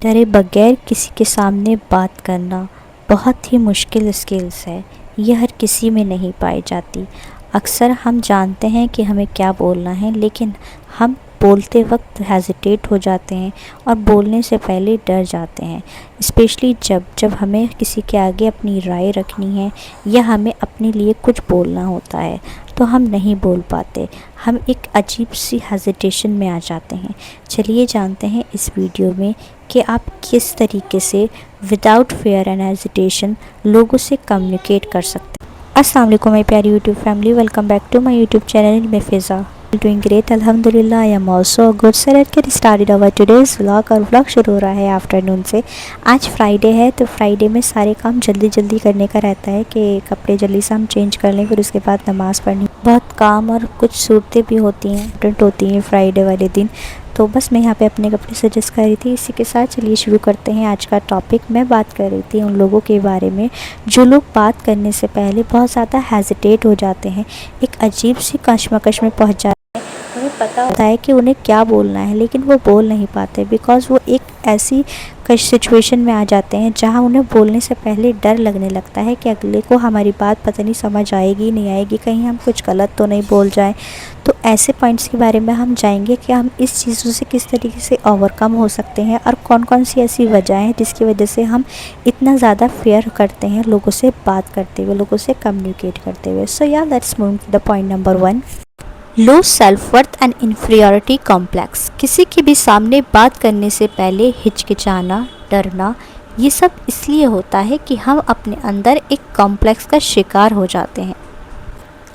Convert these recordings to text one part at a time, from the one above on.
डरे बगैर किसी के सामने बात करना बहुत ही मुश्किल स्किल्स है। ये हर किसी में नहीं पाई जाती। अक्सर हम जानते हैं कि हमें क्या बोलना है, लेकिन हम बोलते वक्त हेजिटेट हो जाते हैं और बोलने से पहले डर जाते हैं। स्पेशली जब हमें किसी के आगे अपनी राय रखनी है या हमें अपने लिए कुछ बोलना होता है तो हम नहीं बोल पाते। हम एक अजीब सी हेजिटेशन में आ जाते हैं। चलिए जानते हैं इस वीडियो में कि आप किस तरीके से विदाउट फेयर एंड हेजिटेशन लोगों से कम्युनिकेट कर सकते हैं। अस्सलाम वालेकुम माय प्यारी YouTube family, welcome back to my YouTube channel में फ़िज़ा। डूइंग ग्रेट अल्हम्दुलिल्लाह। I am also good. So let's get started our today's vlog. और व्लॉग शुरू हो रहा है आफ्टरनून से। आज फ्राइडे है तो फ्राइडे में सारे काम जल्दी जल्दी करने का रहता है कि कपड़े जल्दी से हम चेंज कर लें, फिर उसके बाद नमाज़ पढ़नी। बहुत काम और कुछ सूरतें भी होती हैं, इम्पोर्टेंट होती हैं फ्राइडे वाले दिन। तो बस मैं यहाँ पे अपने कपड़े सजेस्ट कर रही थी। इसी के साथ चलिए शुरू करते हैं आज का टॉपिक। मैं बात कर रही थी उन लोगों के बारे में जो लोग बात करने से पहले बहुत ज़्यादा हेजिटेट हो जाते हैं, एक अजीब सी कश्मकश में पहुँच जाते हैं। उन्हें पता होता है कि उन्हें क्या बोलना है, लेकिन वो बोल नहीं पाते बिकॉज़ वो एक ऐसी सिचुएशन में आ जाते हैं जहाँ उन्हें बोलने से पहले डर लगने लगता है कि अगले को हमारी बात पता नहीं समझ आएगी नहीं आएगी, कहीं हम कुछ गलत तो नहीं बोल जाएं। तो ऐसे पॉइंट्स के बारे में हम जानेंगे कि हम इस चीज़ों से किस तरीके से ओवरकम हो सकते हैं और कौन कौन सी ऐसी वजह हैं जिसकी वजह से हम इतना ज़्यादा फेयर करते हैं लोगों से बात करते हुए, लोगों से कम्युनिकेट करते हुए। So yeah let's move to the point number 1। Low self worth and inferiority complex. किसी के भी सामने बात करने से पहले हिचकिचाना, डरना, ये सब इसलिए होता है कि हम अपने अंदर एक कॉम्प्लेक्स का शिकार हो जाते हैं।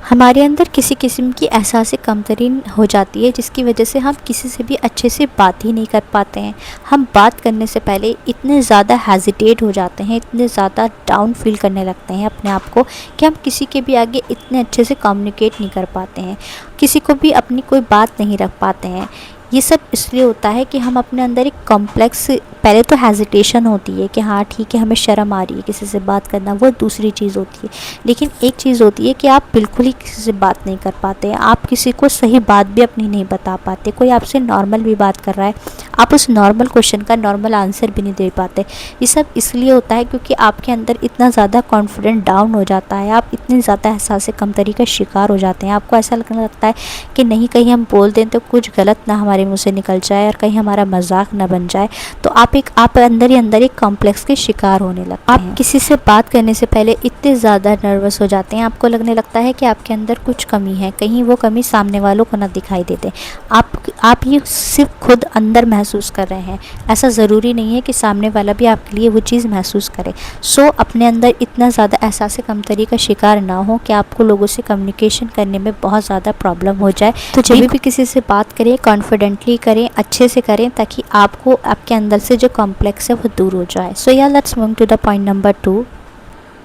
हमारे अंदर किसी किस्म की एहसास कमतरी हो जाती है जिसकी वजह से हम किसी से भी अच्छे से बात ही नहीं कर पाते हैं। हम बात करने से पहले इतने ज़्यादा हेजिटेट हो जाते हैं, इतने ज़्यादा डाउन फील करने लगते हैं अपने आप को कि हम किसी के भी आगे इतने अच्छे से कम्युनिकेट नहीं कर पाते हैं, किसी को भी अपनी कोई बात नहीं रख पाते हैं। ये सब इसलिए होता है कि हम अपने अंदर एक कॉम्प्लेक्स, पहले तो हेजिटेशन होती है कि हाँ ठीक है हमें शर्म आ रही है किसी से बात करना, वो दूसरी चीज़ होती है। लेकिन एक चीज़ होती है कि आप बिल्कुल ही किसी से बात नहीं कर पाते, आप किसी को सही बात भी अपनी नहीं बता पाते। कोई आपसे नॉर्मल भी बात कर रहा है, आप उस नॉर्मल क्वेश्चन का नॉर्मल आंसर भी नहीं दे पाते। ये सब इसलिए होता है क्योंकि आपके अंदर इतना ज़्यादा कॉन्फिडेंट डाउन हो जाता है, आप इतने ज़्यादा एहसास कमतरी का शिकार हो जाते हैं। आपको ऐसा लगने लगता है कि नहीं कहीं हम बोल दें तो कुछ गलत ना हमारे मुँह से निकल जाए और कहीं हमारा मजाक ना बन जाए। तो आप अंदर ही अंदर एक कॉम्प्लेक्स के शिकार होने लगते हैं। आप किसी से बात करने से पहले इतने ज़्यादा नर्वस हो जाते हैं, आपको लगने लगता है कि आपके अंदर कुछ कमी है, कहीं वो कमी सामने वालों को ना दिखाई दे दे। आप ये सिर्फ खुद अंदर महसूस कर रहे हैं, ऐसा ज़रूरी नहीं है कि सामने वाला भी आपके लिए वो चीज़ महसूस करे। सो अपने अंदर इतना ज़्यादा एहसास कमतरी का शिकार ना हो कि आपको लोगों से कम्युनिकेशन करने में बहुत ज़्यादा प्रॉब्लम हो जाए। तो जब भी किसी से बात करें कॉन्फिडेंटली करें, अच्छे से करें, ताकि आपको आपके अंदर से जो कॉम्प्लेक्स है वो दूर हो जाए। So yeah let's move to the point number 2।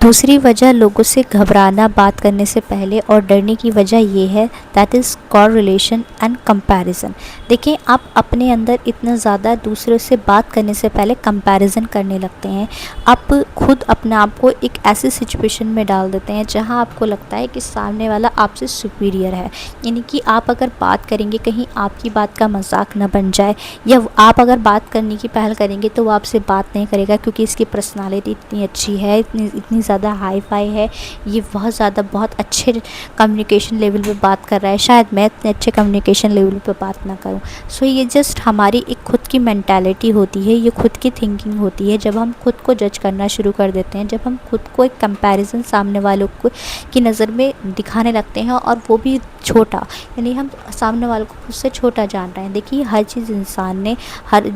दूसरी वजह लोगों से घबराना बात करने से पहले और डरने की वजह ये है, that is correlation and comparison. देखिए आप अपने अंदर इतना ज़्यादा दूसरों से बात करने से पहले कंपैरिजन करने लगते हैं। आप खुद अपने आप को एक ऐसी सिचुएशन में डाल देते हैं जहां आपको लगता है कि सामने वाला आपसे सुपीरियर है। यानी कि आप अगर बात करेंगे कहीं आपकी बात का मजाक न बन जाए, या आप अगर बात करने की पहल करेंगे तो वो आपसे बात नहीं करेगा क्योंकि इसकी पर्सनालिटी इतनी अच्छी है, इतनी ज़्यादा हाई फाई है, ये बहुत अच्छे कम्युनिकेशन लेवल पे बात कर रहा है, शायद मैं इतने अच्छे कम्युनिकेशन लेवल पे बात ना करूं। सो ये जस्ट हमारी एक खुद की मेंटालिटी होती है, ये खुद की थिंकिंग होती है। जब हम खुद को जज करना शुरू कर देते हैं, जब हम खुद को एक कंपैरिजन सामने वालों को की नज़र में दिखाने लगते हैं और वो भी छोटा, यानी हम सामने वालों को खुद से छोटा जान रहे हैं। देखिए हर चीज़ इंसान ने, हर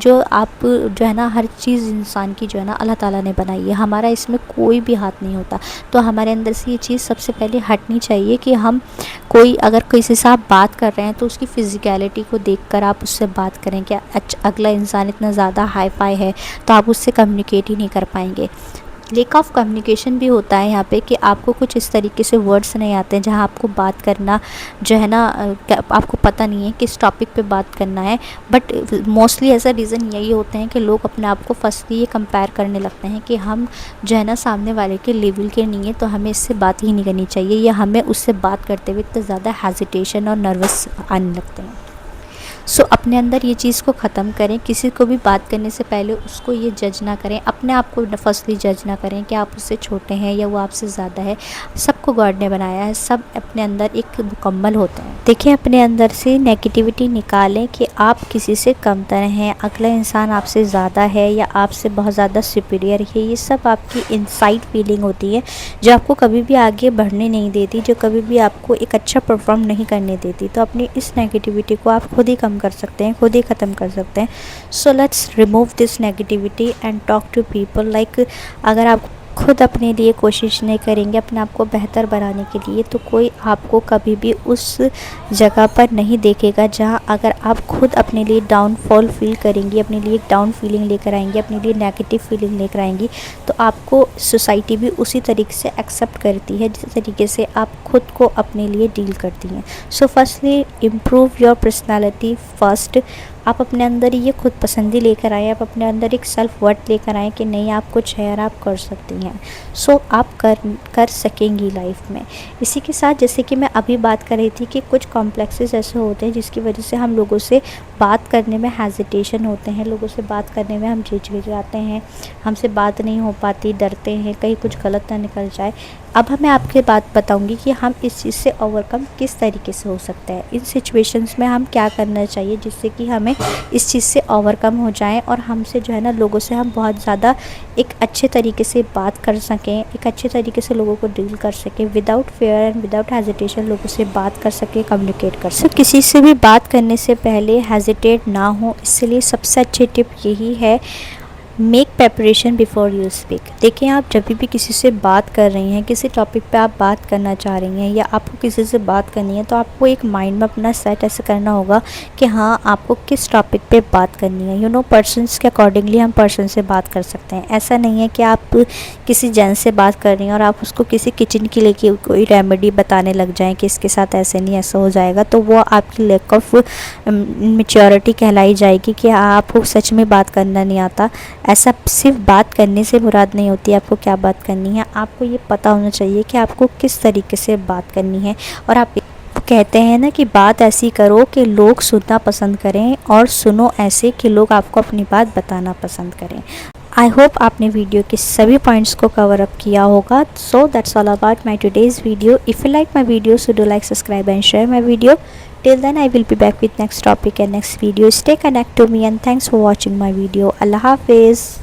चीज़ इंसान की जो है ना अल्लाह ताला ने बनाई है, हमारा इसमें कोई भी हाथ नहीं होता। तो हमारे अंदर से ये चीज़ सबसे पहले हटनी चाहिए कि हम अगर किसी से आप बात कर रहे हैं तो उसकी फ़िज़िकलिटी को देखकर आप उससे बात करें कि अगला इंसान इतना ज़्यादा हाई फाई है तो आप उससे कम्युनिकेट ही नहीं कर पाएंगे। लेक ऑफ कम्युनिकेशन भी होता है यहाँ पे कि आपको कुछ इस तरीके से वर्ड्स नहीं आते हैं जहाँ आपको बात करना जो है ना, आपको पता नहीं है किस टॉपिक पे बात करना है। बट मोस्टली ऐसा रीज़न यही होते हैं कि लोग अपने आप को फर्स्टली ये कंपेयर करने लगते हैं कि हम जो है ना सामने वाले के लेवल के नहीं है तो हमें इससे बात ही नहीं करनी चाहिए, या हमें उससे बात करते हुए इतना ज़्यादा हेजिटेशन और नर्वस आने लगते हैं। सो अपने अंदर ये चीज़ को ख़त्म करें। किसी को भी बात करने से पहले उसको ये जज ना करें, अपने आप को फर्स्टली जज ना करें कि आप उससे छोटे हैं या वो आपसे ज़्यादा है। सबको गॉड ने बनाया है, सब अपने अंदर एक मुकम्मल होते हैं। देखिए, अपने अंदर से नेगेटिविटी निकालें कि आप किसी से कमतर हैं, अगला इंसान आपसे ज़्यादा है या आपसे बहुत ज़्यादा सुपीरियर है। ये सब आपकी इनसाइड फीलिंग होती है जो आपको कभी भी आगे बढ़ने नहीं देती, जो कभी भी आपको एक अच्छा परफॉर्म नहीं करने देती। तो अपनी इस नेगेटिविटी को आप खुद ही कम कर सकते हैं, खुद ही ख़त्म कर सकते हैं। So let's remove this negativity and talk to people. Like अगर आप खुद अपने लिए कोशिश नहीं करेंगे अपने आप को बेहतर बनाने के लिए, तो कोई आपको कभी भी उस जगह पर नहीं देखेगा जहां अगर आप खुद अपने लिए डाउनफॉल फील करेंगी, अपने लिए एक डाउन फीलिंग लेकर आएंगी, अपने लिए नेगेटिव फीलिंग लेकर आएंगी, तो आपको सोसाइटी भी उसी तरीके से एक्सेप्ट करती है जिस तरीके से आप खुद को अपने लिए डील करती हैं। So firstly improve your personality first. आप अपने अंदर ये खुद पसंदी लेकर आएँ, आप अपने अंदर एक सेल्फ वर्थ लेकर आएँ कि नहीं, आप कुछ है और आप कर सकती हैं। सो आप कर सकेंगी लाइफ में। इसी के साथ जैसे कि मैं अभी बात कर रही थी कि कुछ कॉम्प्लेक्सेस ऐसे होते हैं जिसकी वजह से हम लोगों से बात करने में हेजिटेशन होते हैं, लोगों से बात करने में हम झिझकिचाते हैं, हमसे बात नहीं हो पाती, डरते हैं कहीं कुछ गलत ना निकल जाए। अब मैं आपके बात बताऊंगी कि हम इस चीज़ से ओवरकम किस तरीके से हो सकता है, इन सिचुएशंस में हम क्या करना चाहिए जिससे कि हमें इस चीज़ से ओवरकम हो जाएं और हमसे जो है ना लोगों से हम बहुत ज़्यादा एक अच्छे तरीके से बात कर सकें, एक अच्छे तरीके से लोगों को डील कर सकें, without fair and without hesitation लोगों से बात कर सकें, कम्युनिकेट कर सकें। किसी से भी बात करने से पहले हेजिटेट ना हो, इसलिए सबसे अच्छी टिप यही है, make preparation before you speak. देखिए, आप जब भी किसी से बात कर रही हैं, किसी टॉपिक पे आप बात करना चाह रही हैं या आपको किसी से बात करनी है, तो आपको एक माइंड में अपना सेट ऐसे करना होगा कि हाँ, आपको किस टॉपिक पे बात करनी है। यू नो, पर्सन्स के अकॉर्डिंगली हम पर्सन से बात कर सकते हैं। ऐसा नहीं है कि आप किसी जेंट्स से बात कर रही हैं और आप उसको किसी किचन के लिए कोई रेमेडी बताने लग जाएँ कि इसके साथ ऐसे नहीं ऐसा हो जाएगा, तो वो आपकी लैक ऑफ मैच्योरिटी कहलाई जाएगी कि आपको सच में बात करना नहीं आता। ऐसा सिर्फ बात करने से मुराद नहीं होती, आपको क्या बात करनी है, आपको ये पता होना चाहिए कि आपको किस तरीके से बात करनी है। और आप कहते हैं ना कि बात ऐसी करो कि लोग सुनना पसंद करें और सुनो ऐसे कि लोग आपको अपनी बात बताना पसंद करें। आई होप आपने वीडियो के सभी पॉइंट्स को कवर अप किया होगा। So that's all about my today's video. If you like my video, so do like, subscribe and share my video. Till then, I will be back with next topic and next video. Stay connected to me and thanks for watching my video. Allah Hafiz.